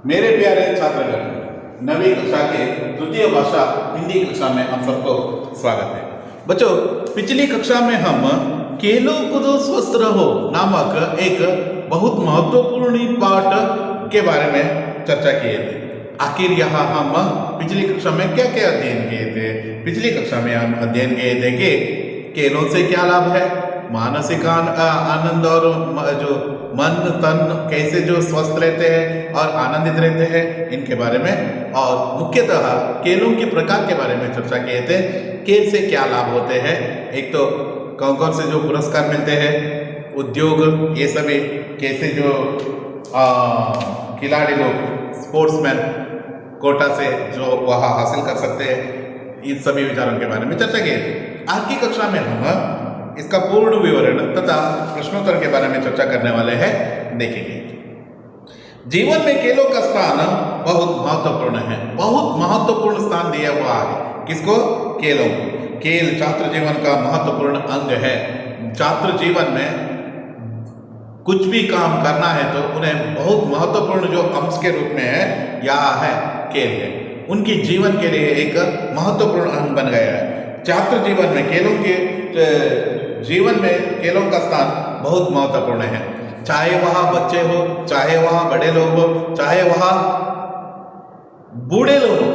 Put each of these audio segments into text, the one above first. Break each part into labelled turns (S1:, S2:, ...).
S1: मेरे प्यारे छात्रगण, नवी कक्षा के तृतीय भाषा हिंदी कक्षा में हम सबको स्वागत है। बच्चों, पिछली कक्षा में हम खेलो कूदो स्वस्थ रहो नामक एक बहुत महत्वपूर्ण पाठ के बारे में चर्चा किए थे। आखिर यहाँ हम पिछली कक्षा में क्या क्या अध्ययन किए थे? पिछली कक्षा में हम अध्ययन किए थे कि खेलों से क्या लाभ है, मानसिक आनंद और जो मन तन कैसे जो स्वस्थ रहते हैं और आनंदित रहते हैं, इनके बारे में, और मुख्यतः खेलों के प्रकार के बारे में चर्चा किए थे। खेल से क्या लाभ होते हैं, एक तो कौन कौन से जो पुरस्कार मिलते हैं, उद्योग, ये सभी कैसे जो खिलाड़ी लोग स्पोर्ट्समैन कोटा से जो वहाँ हासिल कर सकते हैं, इन सभी विचारों के बारे में चर्चा किए थे। आज की कक्षा में हम इसका पूर्ण विवरण तथा प्रश्नोत्तर के बारे में चर्चा करने वाले हैं, देखेंगे। जीवन में खेलों का स्थान बहुत महत्वपूर्ण है, बहुत महत्वपूर्ण स्थान दिया हुआ है। किसको? खेलों को। खेल छात्र जीवन का महत्वपूर्ण अंग है। छात्र जीवन में कुछ भी काम करना है तो उन्हें बहुत महत्वपूर्ण जो अंश के रूप में है, यह है खेल है। उनके जीवन के लिए एक महत्वपूर्ण अंग बन गया है। छात्र जीवन में खेलों के जीवन में खेलों का स्थान बहुत महत्वपूर्ण है। चाहे वह बच्चे हो, चाहे वह बड़े लोग हो, चाहे वह बूढ़े लोग हो,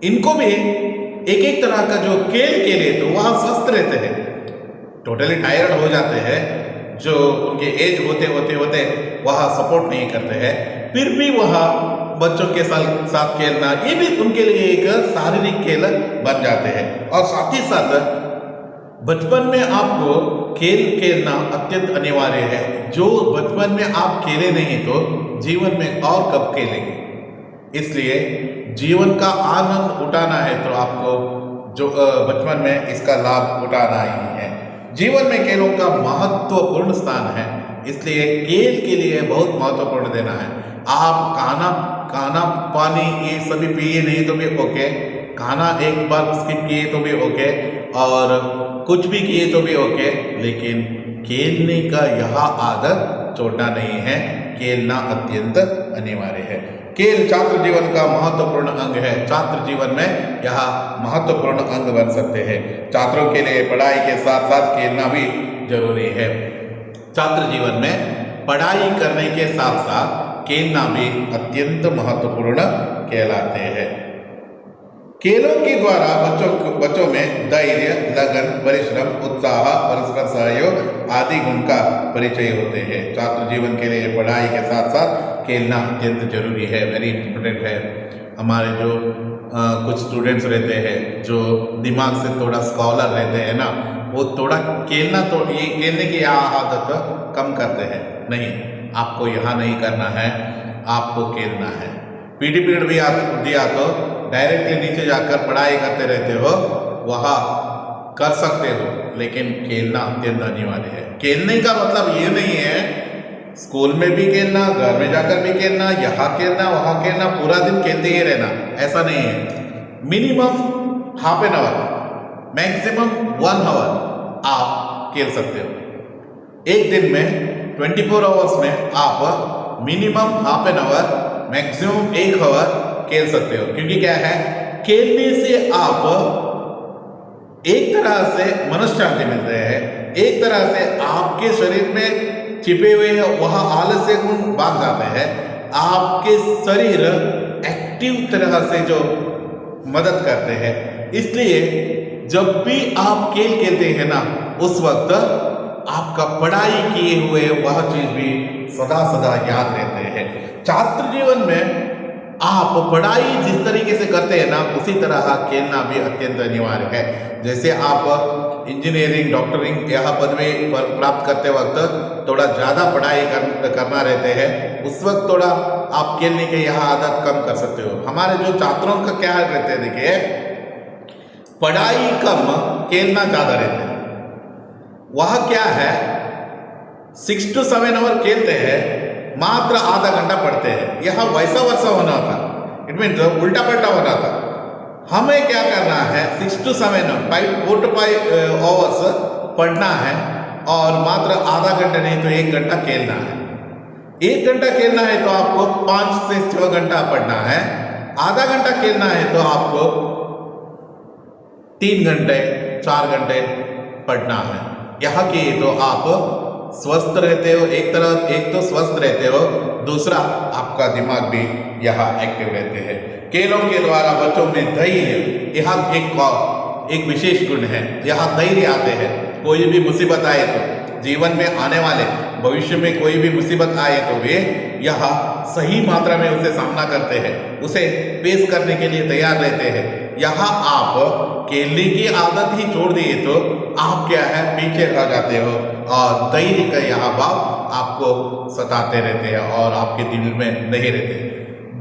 S1: इनको भी एक एक तरह का जो खेल खेले तो वह स्वस्थ रहते हैं। टोटली टायर्ड हो जाते हैं, जो उनके एज होते वह सपोर्ट नहीं करते हैं, फिर भी वह बच्चों के साथ खेलना, ये भी उनके लिए एक शारीरिक खेल बन जाते हैं। और साथ ही साथ बचपन में आपको खेल खेलना अत्यंत अनिवार्य है। जो बचपन में आप खेले नहीं तो जीवन में और कब खेलेंगे? इसलिए जीवन का आनंद उठाना है तो आपको जो बचपन में इसका लाभ उठाना ही है। जीवन में खेलों का महत्वपूर्ण स्थान है, इसलिए खेल के लिए बहुत महत्वपूर्ण देना है। आप खाना पानी ये सभी पिए नहीं तो भी ओके, खाना एक बार स्किप किए तो भी ओके, और कुछ भी किए तो भी ओके, लेकिन खेलने का यह आदत छोड़ना नहीं है। खेलना अत्यंत अनिवार्य है। खेल छात्र जीवन का महत्वपूर्ण अंग है। छात्र जीवन में यह महत्वपूर्ण अंग बन सकते हैं। छात्रों के लिए पढ़ाई के साथ साथ खेलना भी जरूरी है। छात्र जीवन में पढ़ाई करने के साथ साथ खेलना भी अत्यंत महत्वपूर्ण कहलाते हैं। खेलों के द्वारा बच्चों में धैर्य, लगन, परिश्रम, उत्साह, परस्पर सहयोग आदि गुण का परिचय होते हैं। छात्र जीवन के लिए पढ़ाई के साथ साथ खेलना अत्यंत जरूरी है, वेरी इंपॉर्टेंट है। हमारे जो कुछ स्टूडेंट्स रहते हैं जो दिमाग से थोड़ा स्कॉलर रहते हैं ना, वो थोड़ा खेलने की आदत कम करते हैं। नहीं, आपको यहाँ नहीं करना है, आपको खेलना है। पीटी पीरियड भी दिया तो डायरेक्टली नीचे जाकर पढ़ाई करते रहते हो, वहाँ कर सकते हो, लेकिन खेलना अत्यंत अनिवार्य है। खेलने का मतलब ये नहीं है स्कूल में भी खेलना, घर में जाकर भी खेलना, यहाँ खेलना, वहाँ खेलना, पूरा दिन खेलते ही रहना, ऐसा नहीं है। Minimum half an hour, maximum 1 hour आप खेल सकते हो। एक दिन में 24 आवर्स में आप minimum half an hour, maximum 1 hour खेल सकते हो। क्योंकि क्या है, खेलने से आप एक तरह से मनोशांति मिलते हैं, एक तरह से आपके शरीर में छिपे हुए वह आलस्य गुण भाग जाते हैं, आपके शरीर एक्टिव तरह से जो मदद करते हैं। इसलिए जब भी आप खेल खेलते हैं ना, उस वक्त आपका पढ़ाई किए हुए वह चीज भी सदा सदा याद रहते हैं। छात्र जीवन में आप पढ़ाई जिस तरीके से करते हैं ना, उसी तरह खेलना भी अत्यंत अनिवार्य है। जैसे आप इंजीनियरिंग, डॉक्टरिंग यह पदवी प्राप्त करते वक्त थोड़ा ज़्यादा पढ़ाई करना रहते हैं, उस वक्त थोड़ा आप खेलने की यह आदत कम कर सकते हो। हमारे जो छात्रों का क्या रहते हैं, देखिए, पढ़ाई कम, खेलना ज़्यादा रहते हैं। वह क्या है, 6 to 7 आवर खेलते हैं, मात्र आधा घंटा पढ़ते हैं। यह वैसा होना था, इट मीन उल्टा पलटा होना था। हमें क्या करना है, 6 to 7, 4 to 5 आवर्स पढ़ना है, और मात्र आधा घंटा नहीं तो 1 घंटा खेलना है। 1 घंटा खेलना है तो आपको 5 से 6 घंटा पढ़ना है। आधा घंटा खेलना है तो आपको 3 घंटे 4 घंटे पढ़ना है। यहाँ की तो आप स्वस्थ रहते हो, एक तो स्वस्थ रहते हो, दूसरा आपका दिमाग भी यहाँ एक्टिव रहते हैं। खेलों के द्वारा बच्चों में धैर्य, यहाँ एक विशेष गुण है, यहाँ धैर्य आते हैं। कोई भी मुसीबत आए तो जीवन में आने वाले भविष्य में कोई भी मुसीबत आए तो वे यहाँ सही मात्रा में उसे सामना करते हैं, उसे पेश करने के लिए तैयार रहते हैं। यहाँ आप खेलने की आदत ही छोड़ दिए तो आप क्या है पीछे रह जाते हो और धैर्य का यहाँ भाव आपको सताते रहते हैं और आपके दिल में नहीं रहते।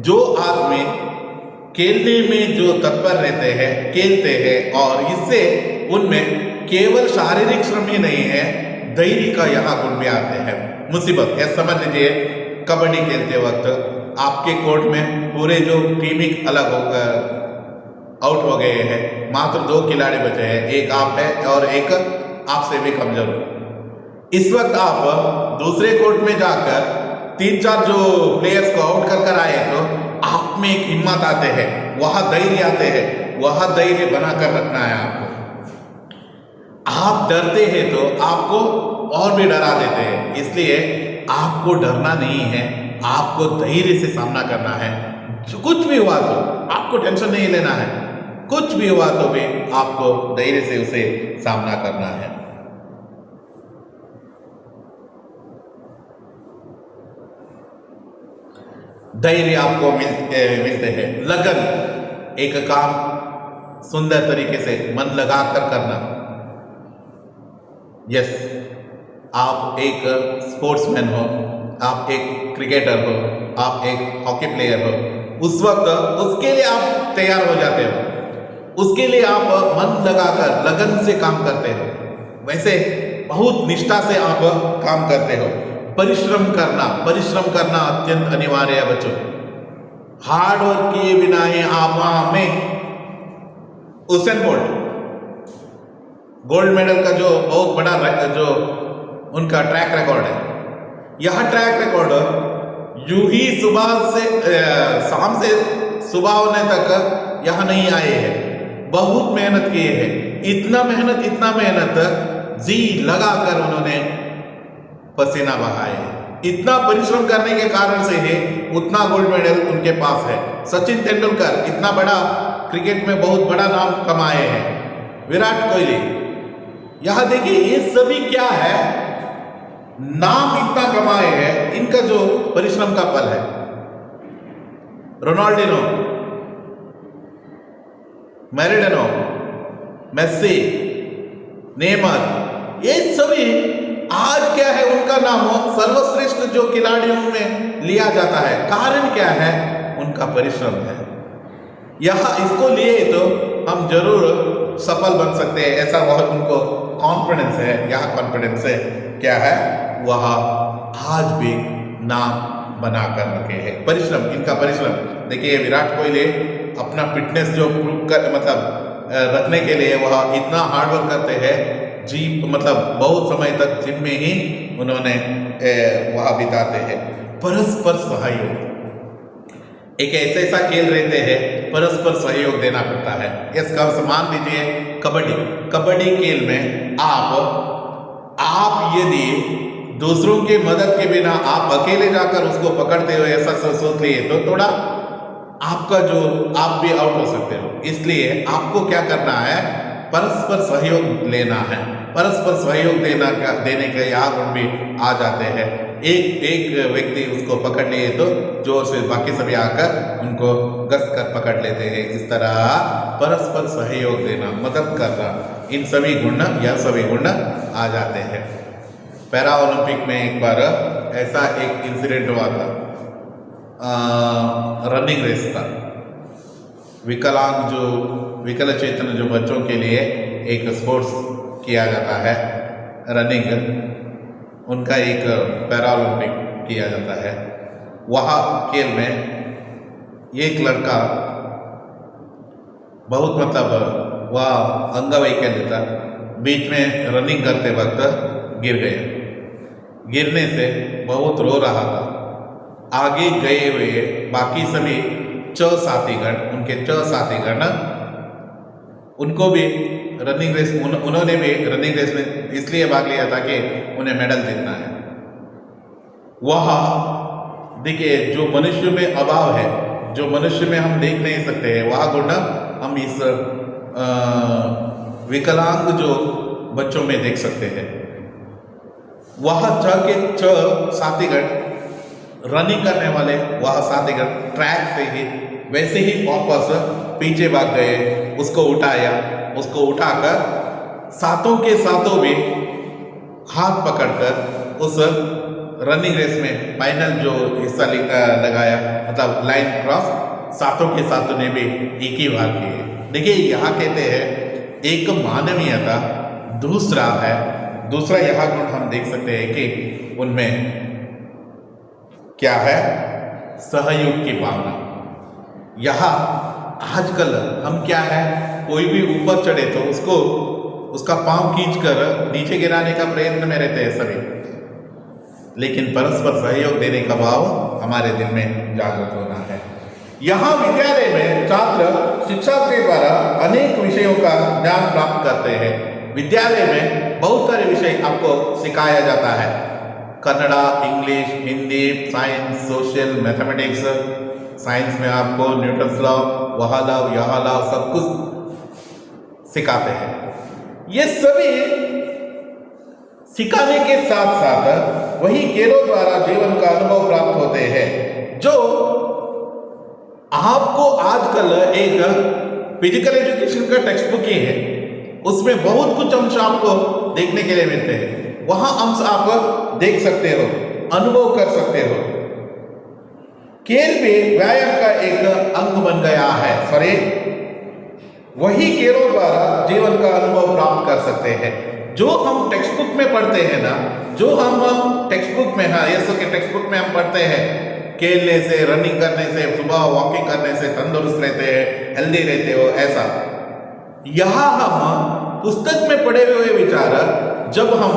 S1: जो आदमी खेलने में जो तत्पर रहते हैं, खेलते हैं और इससे उनमें केवल शारीरिक श्रम ही नहीं है, धैर्य का यहाँ गुण भी आते हैं। मुसीबत है, समझ लीजिए कबड्डी खेलते वक्त आपके कोर्ट में पूरे जो टीम ही अलग होकर आउट हो गए हैं, मात्र 2 खिलाड़ी बचे हैं, एक आप है और एक आपसे भी कमजोर। इस वक्त आप दूसरे कोर्ट में जाकर 3-4 जो प्लेयर्स को आउट कर कर आए तो आप में एक हिम्मत आते हैं, वहां धैर्य आते हैं, वहां धैर्य बनाकर रखना है आपको। आप डरते हैं तो आपको और भी डरा देते हैं, इसलिए आपको डरना नहीं है, आपको धैर्य से सामना करना है। कुछ भी हुआ तो आपको टेंशन नहीं लेना है, कुछ भी हुआ तो भी आपको धैर्य से उसे सामना करना है। धैर्य आपको मिलते हैं। लगन, एक काम सुंदर तरीके से मन लगाकर करना। यस, आप एक स्पोर्ट्समैन हो, आप एक क्रिकेटर हो, आप एक हॉकी प्लेयर हो, उस वक्त उसके लिए आप तैयार हो जाते हो, उसके लिए आप मन लगाकर लगन से काम करते हो। वैसे बहुत निष्ठा से आप काम करते हो। परिश्रम करना अत्यंत अनिवार्य है बच्चों। हार्ड वर्क किए बिना ही आप में उसेन बोल्ट गोल्ड मेडल का जो बहुत बड़ा जो उनका ट्रैक रिकॉर्ड है, यह ट्रैक रिकॉर्ड यूं ही सुबह से शाम से सुबह होने तक यह नहीं आए हैं, बहुत मेहनत किए हैं। इतना मेहनत जी लगाकर उन्होंने पसीना बहाए, इतना परिश्रम करने के कारण से ही उतना गोल्ड मेडल उनके पास है। सचिन तेंदुलकर इतना बड़ा क्रिकेट में बहुत बड़ा नाम कमाए हैं, विराट कोहली, यहां देखिए ये सभी क्या है, नाम इतना कमाए हैं, इनका जो परिश्रम का फल है। रोनाल्डिनो, मैराडोना, मेस्सी, नेमार, ये सभी आज क्या है उनका नाम सर्वश्रेष्ठ जो खिलाड़ियों में लिया जाता है। कारण क्या है? उनका परिश्रम है। यह इसको लिए तो हम जरूर सफल बन सकते हैं, ऐसा वह उनको कॉन्फिडेंस है। यह कॉन्फिडेंस है क्या है, वह आज भी नाम बना कर रखे हैं। परिश्रम, इनका परिश्रम देखिए, विराट कोहली अपना फिटनेस जो प्रूव कर मतलब रखने के लिए वह इतना हार्ड वर्क करते हैं, जी मतलब बहुत समय तक जिम में ही उन्होंने वहाँ बिताते हैं। परस्पर सहयोग, एक ऐसा खेल रहते हैं, परस्पर सहयोग देना पड़ता है। इस का मान लीजिए कबड्डी खेल में आप यदि दूसरों के मदद के बिना आप अकेले जाकर उसको पकड़ते हो, ऐसा सोच लिए तो थोड़ा आपका जो आप भी आउट हो सकते हो। इसलिए आपको क्या करना है, परस्पर सहयोग लेना है। परस्पर सहयोग देने के यहाँ गुण भी आ जाते हैं। एक व्यक्ति उसको पकड़ लिए तो जोर से बाकी सभी आकर उनको कस कर पकड़ लेते हैं। इस तरह परस्पर सहयोग देना, मदद करना, इन सभी गुण आ जाते हैं। पैरा ओलंपिक में एक बार ऐसा एक इंसिडेंट हुआ था, रनिंग रेस था। विकल चेतन जो बच्चों के लिए एक स्पोर्ट्स किया जाता है, रनिंग, उनका एक पैरा ओलंपिक किया जाता है। वहाँ खेल में एक लड़का बहुत मतलब वह अंगवैकल्य था, बीच में रनिंग करते वक्त गिर गया। गिरने से बहुत रो रहा था, आगे गए हुए बाकी सभी च साथीगण, उनके च साथीगण, उनको भी रनिंग रेस, उन्होंने भी रनिंग रेस में इसलिए भाग लिया था कि उन्हें मेडल जीतना है। वह देखिए जो मनुष्य में अभाव है, जो मनुष्य में हम देख नहीं सकते हैं, वह गुण हम इस विकलांग जो बच्चों में देख सकते हैं। वह च के च साथीगण रनिंग करने वाले, वह साथीगण ट्रैक से ही वैसे ही वापस पीछे भाग गए, उसको उठाया, उसको उठाकर सातों के सातों भी हाथ पकड़कर उस रनिंग रेस में फाइनल जो हिस्सा लगाया, मतलब लाइन क्रॉस, सातों के सातों ने भी एक ही बार किए। देखिए यहाँ कहते हैं एक मानवीयता, दूसरा यह गुण हम देख सकते हैं कि उनमें क्या है, सहयोग की भावना। यहाँ आजकल हम क्या है, कोई भी ऊपर चढ़े तो उसका पांव खींचकर नीचे गिराने का प्रयत्न में रहते हैं सभी, लेकिन परस्पर सहयोग देने का भाव हमारे दिल में जागृत होना है। यहाँ विद्यालय में छात्र शिक्षा के द्वारा अनेक विषयों का ज्ञान प्राप्त करते हैं। विद्यालय में बहुत सारे विषय आपको सिखाया जाता है, Kannada, English, Hindi, science, social, mathematics. Science में आपको न्यूटन्स लॉ, वह लॉ, यह लॉ सब कुछ सिखाते हैं। ये सभी सिखाने के साथ साथ वही खेलों द्वारा जीवन का अनुभव प्राप्त होते हैं, जो आपको आजकल एक फिजिकल एजुकेशन का टेक्स्ट बुक ही है, उसमें बहुत कुछ अंश आपको देखने के लिए मिलते हैं। वहां अंश आप देख सकते हो, अनुभव कर सकते हो। खेल भी व्यायाम का एक अंग बन गया है। सॉरी, वही खेलों द्वारा जीवन का अनुभव प्राप्त कर सकते हैं। जो हम टेक्स्ट बुक में पढ़ते हैं ना, जो हम टेक्स्ट बुक में, हाँ ये के टेक्स्ट बुक में हम पढ़ते हैं, खेलने से, रनिंग करने से, सुबह वॉकिंग करने से तंदुरुस्त रहते हैं, हेल्दी रहते हो, ऐसा। यहाँ हम पुस्तक में पढ़े हुए विचार जब हम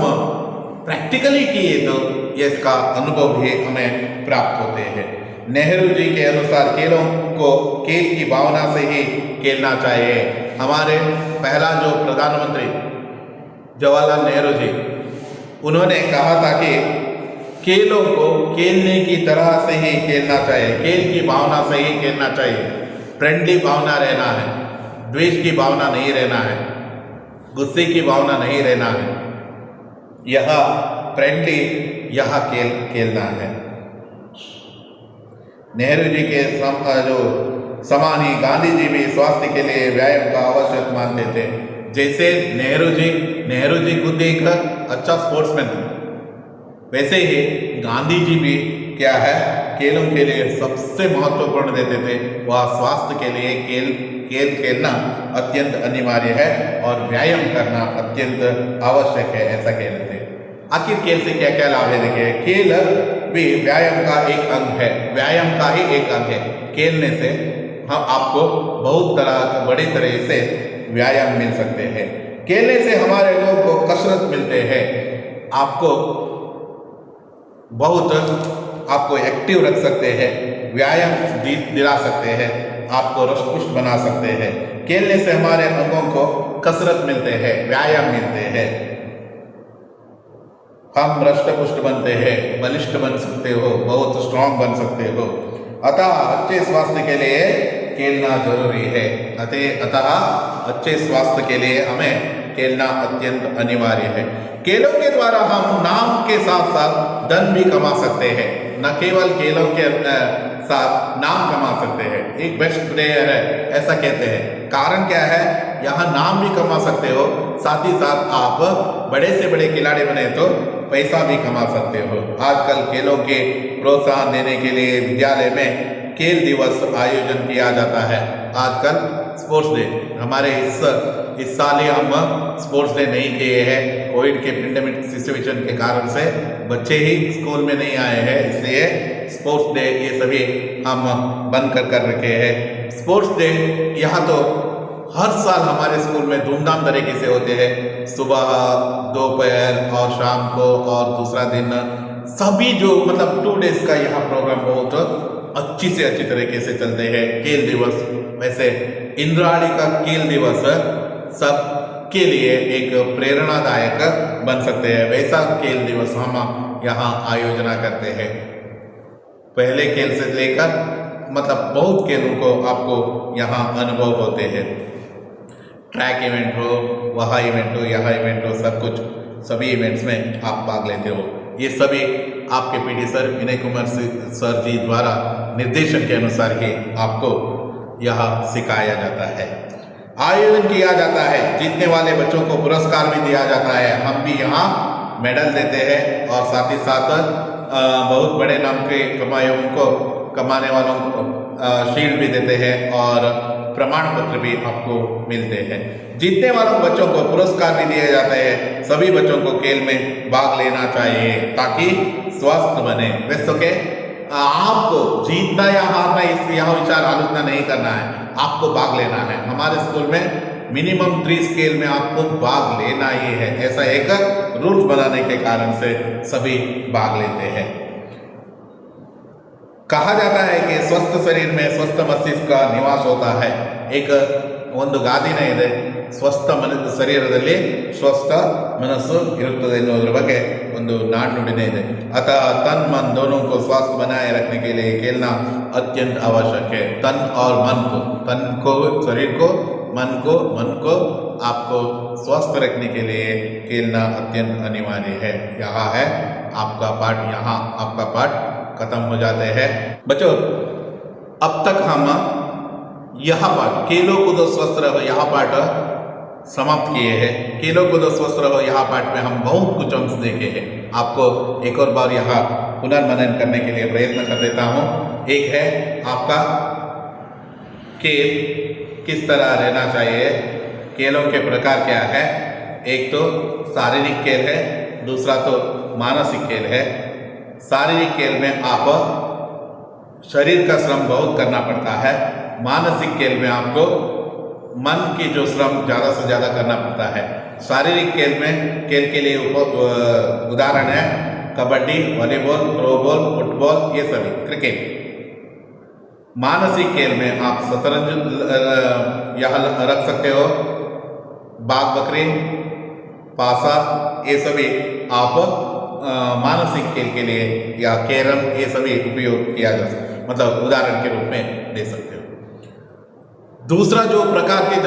S1: प्रैक्टिकली किए तो ये इसका अनुभव भी हमें प्राप्त होते हैं। नेहरू जी के अनुसार खेलों को खेल की भावना से ही खेलना चाहिए। हमारे पहला जो प्रधानमंत्री जवाहरलाल नेहरू जी, उन्होंने कहा था कि खेलों को खेलने की तरह से ही खेलना चाहिए, खेल की भावना से ही खेलना चाहिए। फ्रेंडली भावना रहना है, द्वेष की भावना नहीं रहना है, गुस्से की भावना नहीं रहना है। यह फ्रेंडली, यह खेल खेलना है। नेहरू जी के जो समान ही गांधी जी भी स्वास्थ्य के लिए व्यायाम का आवश्यक मानते थे। जैसे नेहरू जी खुद एक अच्छा स्पोर्ट्समैन थे, वैसे ही गांधी जी भी क्या है, खेलों के लिए सबसे महत्वपूर्ण देते थे। वह स्वास्थ्य के लिए खेल खेलना अत्यंत अनिवार्य है और व्यायाम करना अत्यंत आवश्यक है, ऐसा कहते थे। आखिर खेल से क्या क्या लाभ है? देखिए, खेल भी व्यायाम का एक अंग है, व्यायाम का ही एक अंग है। खेलने से हम आपको बहुत बड़ी तरह से व्यायाम मिल सकते हैं। खेलने से हमारे लोगों को कसरत मिलते हैं, आपको एक्टिव रख सकते हैं, व्यायाम दिला सकते हैं, आपको रष्टपुष्ट बना सकते हैं। खेलने से हमारे अंगों को कसरत मिलते हैं, व्यायाम मिलते हैं, हम रष्टपुष्ट बनते हैं, बलिष्ठ बन सकते हो, बहुत स्ट्रांग बन सकते हो। अतः अच्छे स्वास्थ्य के लिए खेलना जरूरी है। अतः अच्छे स्वास्थ्य के लिए हमें खेलना अत्यंत अनिवार्य है। खेलों के द्वारा हम नाम के साथ साथ धन भी कमा सकते हैं। न केवल खेलों के साथ नाम कमा सकते हैं, एक बेस्ट प्लेयर है ऐसा कहते हैं। कारण क्या है? यहाँ नाम भी कमा सकते हो, साथ ही साथ आप बड़े से बड़े खिलाड़ी बने तो पैसा भी कमा सकते हो। आजकल खेलों के प्रोत्साहन देने के लिए विद्यालय में खेल दिवस आयोजन किया जाता है। आजकल स्पोर्ट्स डे, हमारे इस साल ही हम स्पोर्ट्स डे नहीं किए हैं, कोविड के पेंडेमिक सिचुएशन के कारण से बच्चे ही स्कूल में नहीं आए हैं, इसलिए स्पोर्ट्स डे ये सभी हम बंद कर रखे हैं। स्पोर्ट्स डे यहाँ तो हर साल हमारे स्कूल में धूमधाम तरीके से होते हैं, सुबह, दोपहर और शाम को, और दूसरा दिन सभी जो मतलब 2 डेज का यह प्रोग्राम बहुत अच्छी से अच्छी तरीके से चलते हैं। खेल दिवस वैसे इंद्राणी का खेल दिवस सब के लिए एक प्रेरणादायक बन सकते हैं, वैसा खेल दिवस हम यहाँ आयोजना करते हैं। पहले खेल से लेकर मतलब बहुत खेलों को आपको यहाँ अनुभव होते हैं। ट्रैक इवेंट हो, वहाँ इवेंट हो, यहाँ इवेंट हो, सब कुछ सभी इवेंट्स में आप भाग लेते हो। ये सभी आपके PT sir Vinay Kumar sir जी द्वारा निर्देशन के अनुसार ही आपको यह सिखाया जाता है, आयोजन किया जाता है। जीतने वाले बच्चों को पुरस्कार भी दिया जाता है। हम भी यहाँ मेडल देते हैं और साथ ही साथ बहुत बड़े नाम के कमाने वालों को शील्ड भी देते हैं और प्रमाण पत्र भी आपको मिलते हैं। जीतने वालों बच्चों को पुरस्कार भी दिए जाते हैं। सभी बच्चों को खेल में भाग लेना चाहिए ताकि स्वस्थ बने। वैसे के आपको जीतना या हारना इस यह विचार आलोचना नहीं करना है, आपको भाग लेना है। हमारे स्कूल में मिनिमम 3 स्केल में आपको भाग लेना ही है, ऐसा एक रूल्स बनाने के कारण से सभी भाग लेते हैं। कहा जाता है कि स्वस्थ शरीर में स्वस्थ मस्तिष्क का निवास होता है। एक ಒಂದು ಗಾದೆನೇ ಇದೆ, ಸ್ವಸ್ಥ ಶರೀರದಲ್ಲಿ ಸ್ವಸ್ಥ ಮನಸ್ಸು ಇರುತ್ತದೆ ಎನ್ನುವುದರ ಬಗ್ಗೆ ಒಂದು ನಾಣ್ಣುಡಿನೇ ಇದೆ। अतः तन मन दोनों को स्वस्थ बनाए रखने के लिए खेलना अत्यंत आवश्यक है। तन और मन को, तन को शरीर को, मन को आपको स्वस्थ रखने के लिए खेलना अत्यंत अनिवार्य है। यहाँ है आपका पाठ, यहाँ आपका पाठ खत्म हो जाते हैं। बच्चों अब तक हम यह पाठ खेलो कूदो स्वस्थ रहो यह पाठ समाप्त किए हैं। खेलो कूदो स्वस्थ रहो यह पाठ में हम बहुत कुछ अंश देखे हैं। आपको एक और बार यह पुनर्मनन करने के लिए प्रयत्न कर देता हूँ। एक है आपका खेल किस तरह रहना चाहिए, खेलों के प्रकार क्या है। एक तो शारीरिक खेल है, दूसरा तो मानसिक खेल है। शारीरिक खेल में आप शरीर का श्रम बहुत करना पड़ता है। मानसिक खेल में आपको मन की जो श्रम ज़्यादा से ज़्यादा करना पड़ता है। शारीरिक खेल में खेल के लिए उदाहरण है कबड्डी, वॉलीबॉल, थ्रोबॉल, फुटबॉल, ये सभी, क्रिकेट। मानसिक खेल में आप शतरंज यह रख सकते हो, बाग बकरी, पासा, ये सभी आप मानसिक खेल के लिए, या कैरम, ये सभी उपयोग किया जा सकता, मतलब उदाहरण के रूप में दे सकते हो। दूसरा जो प्रकार के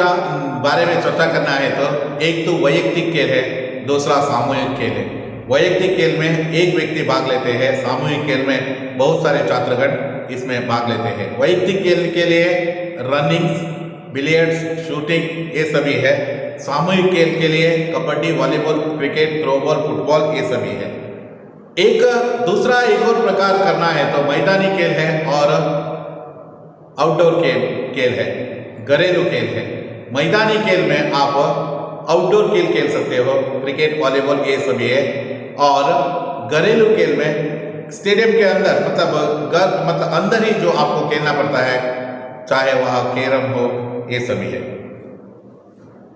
S1: बारे में चर्चा करना है तो एक तो वैयक्तिक खेल है, दूसरा सामूहिक खेल है। वैयक्तिक खेल में एक व्यक्ति भाग लेते हैं, सामूहिक खेल में बहुत सारे छात्रगण इसमें भाग लेते हैं। वैयक्तिक खेल के लिए रनिंग, बिलियर्ड्स, शूटिंग, ये सभी है। सामूहिक खेल के लिए kabaddi, volleyball, cricket, throwball, football, ये सभी है। एक दूसरा एक और प्रकार करना है तो मैदानी खेल है और आउटडोर खेल है, घरेलू खेल है। मैदानी खेल में आप आउटडोर खेल खेल सकते हो, क्रिकेट, वॉलीबॉल, ये सभी है। और घरेलू खेल में स्टेडियम के अंदर मतलब अंदर ही जो आपको खेलना पड़ता है, चाहे वह कैरम हो, ये सभी है।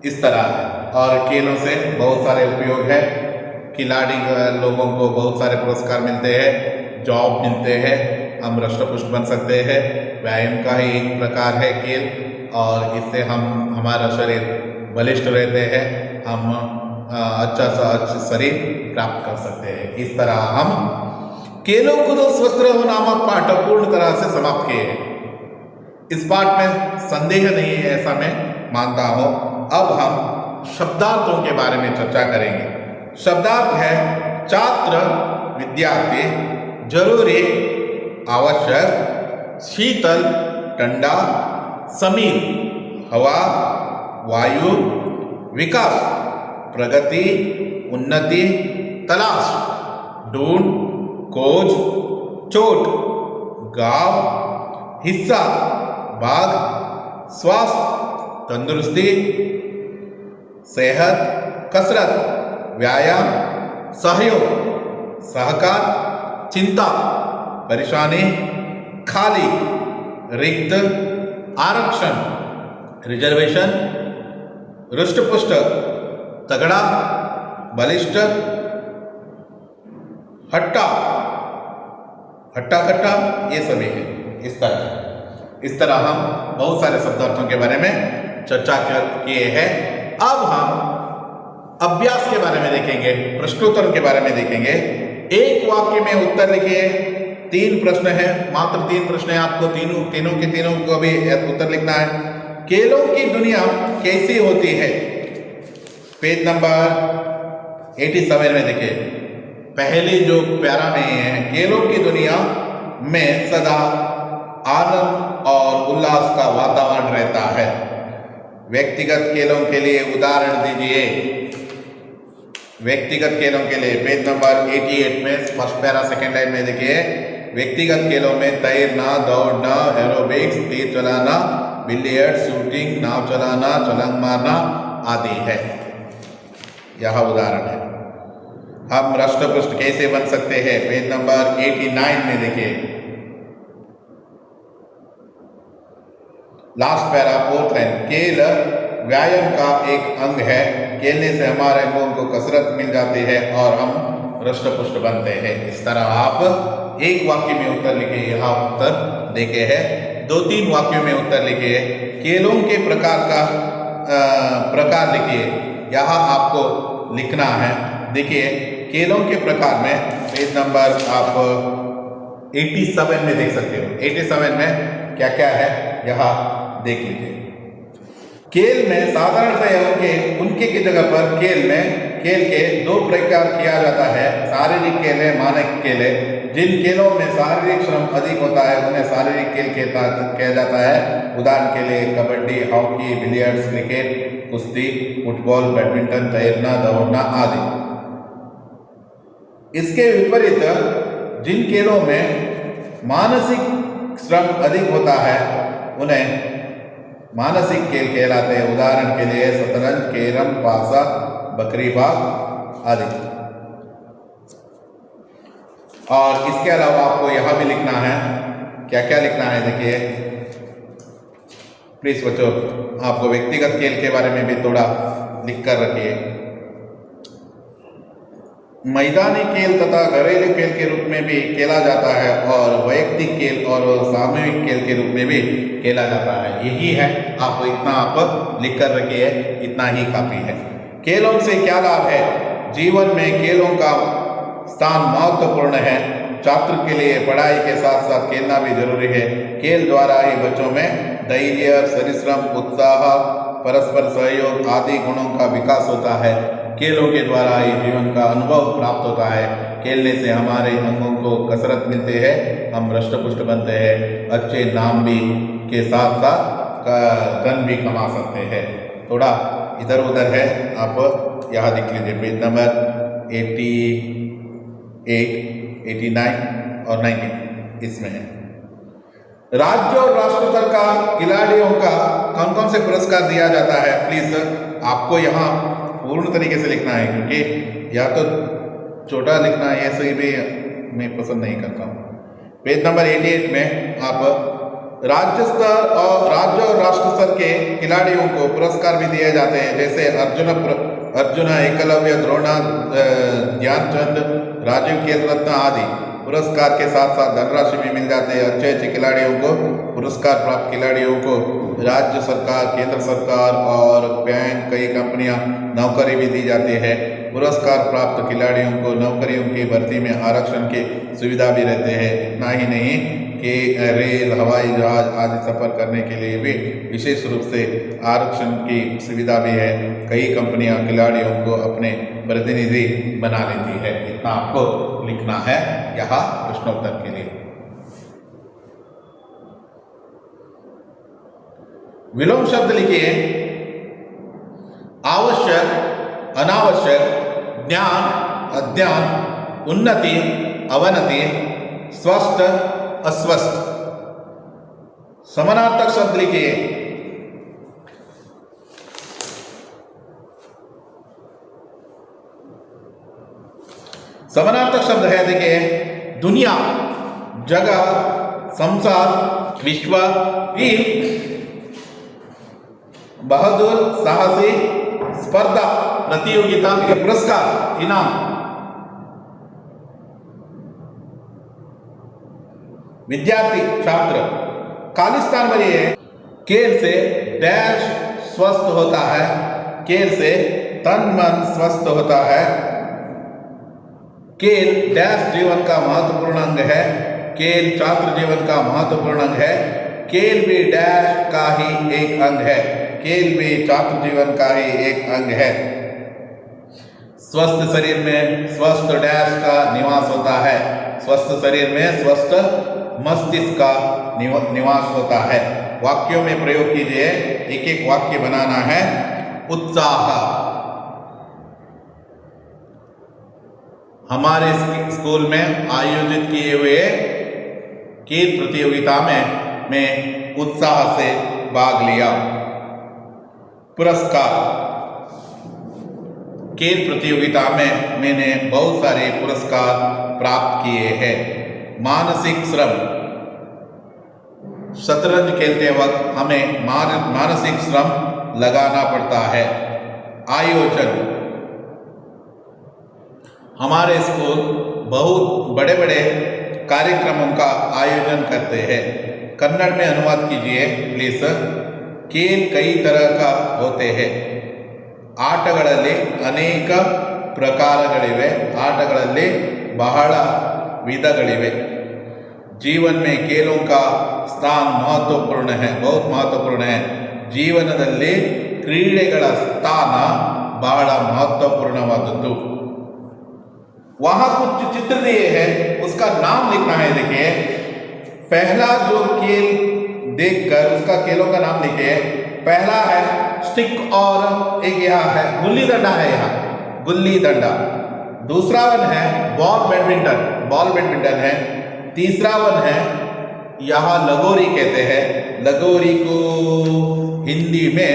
S1: इस तरह है और खेलों से बहुत सारे उपयोग है। खिलाड़ी लोगों को बहुत सारे पुरस्कार मिलते हैं, जॉब मिलते हैं, हम राष्ट्रपुष्ट बन सकते हैं। व्यायाम का ही एक प्रकार है खेल और इससे हमारा शरीर बलिष्ठ रहते हैं, हम अच्छा सा अच्छा शरीर प्राप्त कर सकते हैं। इस तरह हम खेलों कूदो स्वस्थ रहो नामक पाठ पूर्ण तरह से समाप्त किए हैं। इस पाठ में संदेह नहीं है ऐसा मैं मानता हूँ। अब हम शब्दार्थों के बारे में चर्चा करेंगे। शब्दार्थ है छात्र, विद्यार्थी, जरूरी, आवश्यक, शीतल, ठंडा, समीर, हवा, वायु, विकास, प्रगति, उन्नति, तलाश, ढूंढ, खोज, चोट, गांव, हिस्सा, भाग, स्वास्थ्य, तंदुरुस्ती, सेहत, कसरत, व्यायाम, सहयोग, सहकार, चिंता, परेशानी, खाली, रिक्त, आरक्षण, रिजर्वेशन, रुष्टपुष्ट, तगड़ा, बलिष्ठ, हट्टा, हट्टा कट्टा, ये सभी है। इस तरह हम बहुत सारे शब्दार्थों के बारे में चर्चा किए हैं। अब हम अभ्यास के बारे में देखेंगे, प्रश्नोत्तर के बारे में देखेंगे। एक वाक्य में उत्तर लिखिए। 3 प्रश्न है, मात्र 3 प्रश्न है। आपको तीनों को भी उत्तर लिखना है। खेलों की दुनिया कैसी होती है? पेज नंबर 87 में देखिए, पहले जो प्यारा में है, खेलों की दुनिया में सदा आनंद और उल्लास का वातावरण रहता है। व्यक्तिगत खेलों के लिए उदाहरण दीजिए। व्यक्तिगत खेलों के लिए पेज नंबर 88 में फर्स्ट पैरा सेकेंड लाइन में देखिए, व्यक्तिगत खेलों में तैरना, दौड़ना, एरोबिक्स, तीर चलाना, बिलियर्ड्स, शूटिंग, नाव चलाना, छलांग मारना आदि है। यह उदाहरण है। हम राष्ट्रपृष्ठ कैसे बन सकते हैं? पेज नंबर 89 में देखिए, लास्ट पैरा फोर्थ लाइन, खेल व्यायाम का एक अंग है। खेलने से हमारे अंगों को कसरत मिल जाती है और हम राष्ट्रपुष्ट बनते हैं। इस तरह आप एक वाक्य में उत्तर लिखिए। यहाँ उत्तर देखे हैं। 2-3 वाक्यों में उत्तर लिखिए। खेलों के प्रकार लिखिए। यहाँ आपको लिखना है। देखिए, खेलों के प्रकार में पेज नंबर आप 87 में देख सकते हो। 87 में क्या क्या है यहाँ देख लीजिए। खेल में साधारणतः उनके की जगह पर खेल के 2 प्रकार किया जाता है। शारीरिक खेल है, मानसिक खेल है। जिन खेलों में शारीरिक श्रम अधिक होता है उन्हें शारीरिक खेल कहा जाता है। उदाहरण के लिए कबड्डी, हॉकी, बिलियर्ड्स, क्रिकेट, कुश्ती, फुटबॉल, बैडमिंटन, तैरना, दौड़ना आदि। इसके विपरीत जिन खेलों में मानसिक श्रम अधिक होता है उन्हें मानसिक खेल कहलाते हैं। उदाहरण के लिए शतरंज, कैरम, पासा, बकरीबाग आदि। और इसके अलावा आपको यहां भी लिखना है। क्या क्या लिखना है देखिए प्लीज बच्चों, आपको व्यक्तिगत खेल के बारे में भी थोड़ा लिख कर रखिए। मैदानी खेल तथा घरेलू खेल के रूप में भी खेला जाता है और वैयक्तिक खेल और सामूहिक खेल के रूप में भी खेला जाता है। यही है, आपको इतना आप लिख कर रखिए, इतना ही काफी है। खेलों से क्या लाभ है? जीवन में खेलों का स्थान महत्वपूर्ण है। छात्र के लिए पढ़ाई के साथ साथ खेलना भी जरूरी है। खेल द्वारा ही बच्चों में धैर्य, परिश्रम, उत्साह, परस्पर सहयोग आदि गुणों का विकास होता है। खेलों के द्वारा ही जीवन का अनुभव प्राप्त होता है। खेलने से हमारे अंगों को कसरत मिलती है, हम हृष्टपुष्ट बनते हैं, अच्छे नाम भी के साथ साथ धन भी कमा सकते हैं। थोड़ा इधर उधर है, आप यहाँ देख लीजिए। पेज नंबर 88, 89 और 90 इसमें है। राज्य और राष्ट्र स्तर का खिलाड़ियों का कौन कौन से पुरस्कार दिया जाता है? प्लीज आपको यहाँ पूर्ण तरीके से लिखना है, क्योंकि या तो छोटा लिखना है, ऐसे भी मैं पसंद नहीं करता हूँ। पेज नंबर 88 में आप राज्य और राष्ट्र स्तर के खिलाड़ियों को पुरस्कार भी दिए जाते हैं, जैसे अर्जुन, एकलव्य, द्रोणा, ध्यानचंद, राजीव खेल रत्न आदि। पुरस्कार के साथ साथ धनराशि भी मिल जाते हैं। अच्छे अच्छे खिलाड़ियों को, पुरस्कार प्राप्त खिलाड़ियों को राज्य सरकार, केंद्र सरकार और बैंक, कई कंपनियां नौकरी भी दी जाती है। पुरस्कार प्राप्त खिलाड़ियों को नौकरियों की भर्ती में आरक्षण की सुविधा भी रहते हैं। इतना ही नहीं कि रेल, हवाई जहाज आदि सफर करने के लिए भी विशेष रूप से आरक्षण की सुविधा भी है। कई कंपनियां खिलाड़ियों को अपने प्रतिनिधि बना लेती है। इतना आपको लिखना है यहाँ प्रश्नोत्तर के लिए। विलोम शब्द लिखिए। आवश्यक, अनावश्यक, ज्ञान, अज्ञान, उन्नति, अवनति, स्वस्थ, अस्वस्थ। समानार्थक शब्द लिखिए। समानार्थक शब्द है देखिए, दुनिया, जगह, संसार, विश्व, वीर, बहादुर, साहसी, स्पर्धा, प्रतियोगिता, पुरस्कार, इनाम। विद्यार्थी छात्र खालिस्तान बरिए खेल से डैश स्वस्थ होता है, खेल से तन मन स्वस्थ होता है, खेल डैश जीवन का महत्वपूर्ण अंग है, खेल छात्र जीवन का महत्वपूर्ण अंग है, खेल भी डैश का ही एक अंग है, खेल भी छात्र जीवन का ही एक अंग है। स्वस्थ शरीर में स्वस्थ डैश का निवास होता है, स्वस्थ शरीर में स्वस्थ मस्तिष्क का निवास होता है। वाक्यों में प्रयोग कीजिए, एक एक वाक्य बनाना है। उत्साह, हमारे स्कूल में आयोजित किए हुए खेल प्रतियोगिता में उत्साह से भाग लिया। पुरस्कार, खेल प्रतियोगिता में मैंने बहुत सारे पुरस्कार प्राप्त किए हैं। मानसिक श्रम, शतरंज खेलते वक्त हमें मानसिक श्रम लगाना पड़ता है। आयोजन, हमारे स्कूल बहुत बड़े बड़े कार्यक्रमों का आयोजन करते हैं। कन्नड़ में अनुवाद कीजिए प्लीज। खेल कई तरह का होते हैं। ಆಟಗಳಲ್ಲಿ ಅನೇಕ ಪ್ರಕಾರಗಳಿವೆ, ಆಟಗಳಲ್ಲಿ ಬಹಳ ವಿಧಗಳಿವೆ। जीवन में खेलों का स्थान महत्वपूर्ण है, बहुत महत्वपूर्ण है। ಜೀವನದಲ್ಲಿ ಕ್ರೀಡೆಗಳ ಸ್ಥಾನ ಬಹಳ ಮಹತ್ವಪೂರ್ಣವಾದದ್ದು। वहाँ कुछ चित्र दिए हैं, उसका नाम लिखना है। देखिए, पहला जो खेल देखकर उसका खेलों का नाम लिखिए। पहला है स्टिक और एक यहाँ है गुल्ली डंडा है, यहाँ गुल्ली डंडा। दूसरा वन है बॉल बैडमिंटन, बॉल बैडमिंटन है। तीसरा वन है यहाँ लगोरी कहते हैं, लगोरी को हिंदी में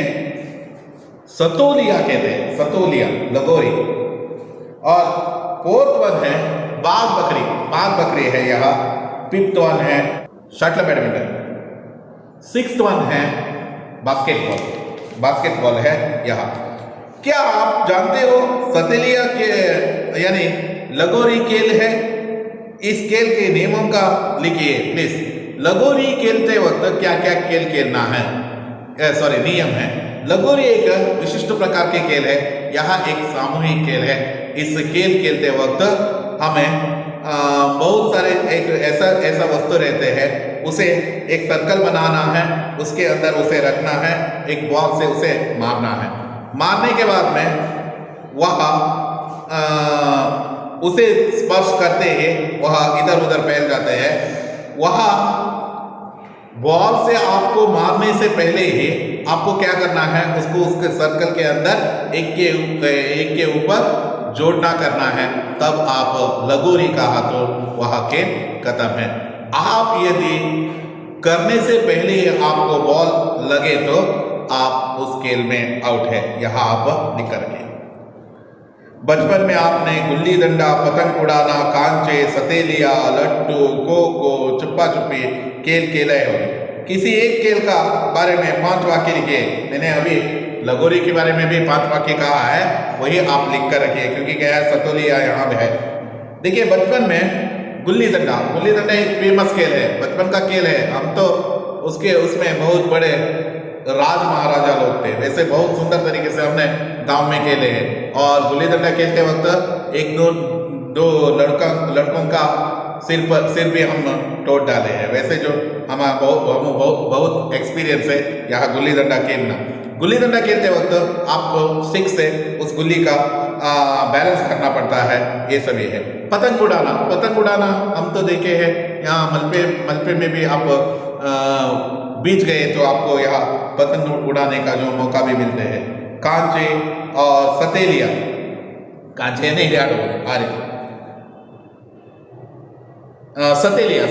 S1: सतोलिया कहते हैं, सतोलिया लगोरी। और फोर्थ वन है बाघ बकरी, बाघ बकरी है यहाँ। फिफ्थ वन है शटल बैडमिंटन। सिक्स्थ वन है बास्केटबॉल, बास्केटबॉल है यहाँ। क्या आप जानते हो सतोलिया के यानी लगोरी खेल है? इस खेल के नियमों का लिखिए प्लीज। लगोरी खेलते वक्त क्या क्या खेल खेलना है, सॉरी नियम है। लगोरी एक विशिष्ट प्रकार के खेल है, यहाँ एक सामूहिक खेल है। इस खेल खेलते वक्त हमें बहुत सारे एक ऐसा वस्तु रहते हैं, उसे एक सर्कल बनाना है, उसके अंदर उसे रखना है, एक बॉल से उसे मारना है। मारने के बाद में वह उसे स्पर्श करते ही वह इधर उधर फैल जाते हैं। वह बॉल से आपको मारने से पहले ही आपको क्या करना है, उसको उसके सर्कल के अंदर एक के ऊपर जोड़ना करना है, तब आप लगोरी कहा तो वह खेल खत्म है। आप यदि करने से पहले आपको बॉल लगे तो आप उस खेल में आउट है, यहाँ आप लिख कर रखिए। बचपन में आपने गुल्ली डंडा, पतंग उड़ाना, कांचे, सतेलिया, लट्टू, खो खो, छुपा छुपी खेल खेले हो। किसी एक खेल का बारे में 5 वाक्य लिखिए। मैंने अभी लगोरी के बारे में भी 5 वाक्य कहा है, वही आप लिख कर रखिए, क्योंकि क्या है सतोलिया यहाँ है। देखिए, बचपन में गुल्ली डंडा एक फेमस खेल है, बचपन का खेल है। हम तो उसमें बहुत बड़े राज महाराजा लोग थे, वैसे बहुत सुंदर तरीके से हमने गांव में खेले हैं। और गुल्ली डंडा खेलते वक्त एक दो लड़कों का सिर भी हम तोड़ डाले हैं। वैसे जो हमारा बहुत एक्सपीरियंस है यहाँ गुल्ली डंडा खेलना। गुल्ली डंडा खेलते वक्त आपको स्टिक से उस गुल्ली का बैलेंस करना पड़ता है, ये सभी है। पतंग उड़ाना हम तो देखे हैं, यहाँ मलपे में भी आप बीच गए तो आपको यहाँ पतंग उड़ाने का जो मौका भी मिलते हैं। कांचे और सतेलिया, कांचे नहीं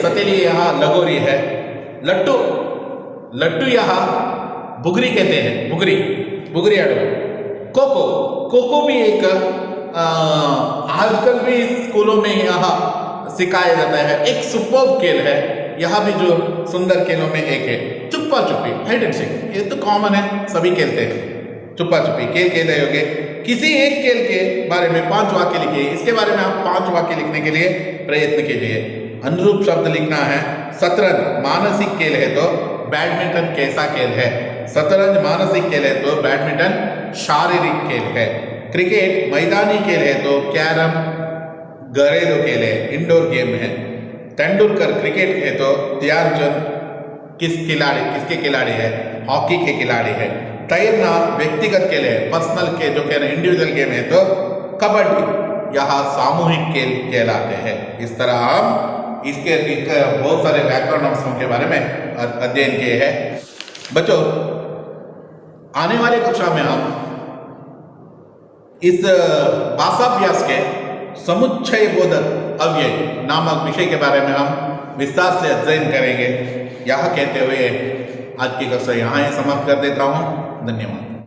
S1: सतेलिया यहाँ लगोरी है। लट्टू यहाँ बुगरी कहते हैं, बुगरी आड़ो। कोको भी एक आजकल भी स्कूलों में यहाँ सिखाया जाता है, एक सुपर्ब खेल है। यहाँ भी जो सुंदर खेलों में एक है छुपा छुपी, हाइड एंड सीक। ये तो कॉमन है, सभी खेलते हैं। छुपा छुपी खेल खेल रहे होगे। किसी एक खेल के बारे में 5 वाक्य लिखिए। इसके बारे में आप 5 वाक्य लिखने के लिए प्रयत्न कीजिए। अनुरूप शब्द लिखना है। शतरंज मानसिक खेल है तो बैडमिंटन कैसा खेल है? शतरंज मानसिक खेल है तो बैडमिंटन शारीरिक खेल है। क्रिकेट मैदानी खेल है तो कैरम घरेलू खेल है, इंडोर गेम है। तेंदुलकर क्रिकेट है तो ध्यानचंद किसके खिलाड़ी है? हॉकी के खिलाड़ी है। तैरना व्यक्तिगत खेल है, पर्सनल के जो कह रहे हैं इंडिविजुअल गेम है तो कबड्डी यहाँ सामूहिक खेल कहलाते हैं। इस तरह हम इसके बहुत सारे व्याकरण अंशों के बारे में अध्ययन किए हैं। बच्चों, आने वाले कक्षा में हम इस भाषाभ्यास के समुच्चय बोधक अव्यय नामक विषय के बारे में हम विस्तार से अध्ययन करेंगे। यह कहते हुए आज की कक्षा यहाँ समाप्त कर देता हूँ। धन्यवाद।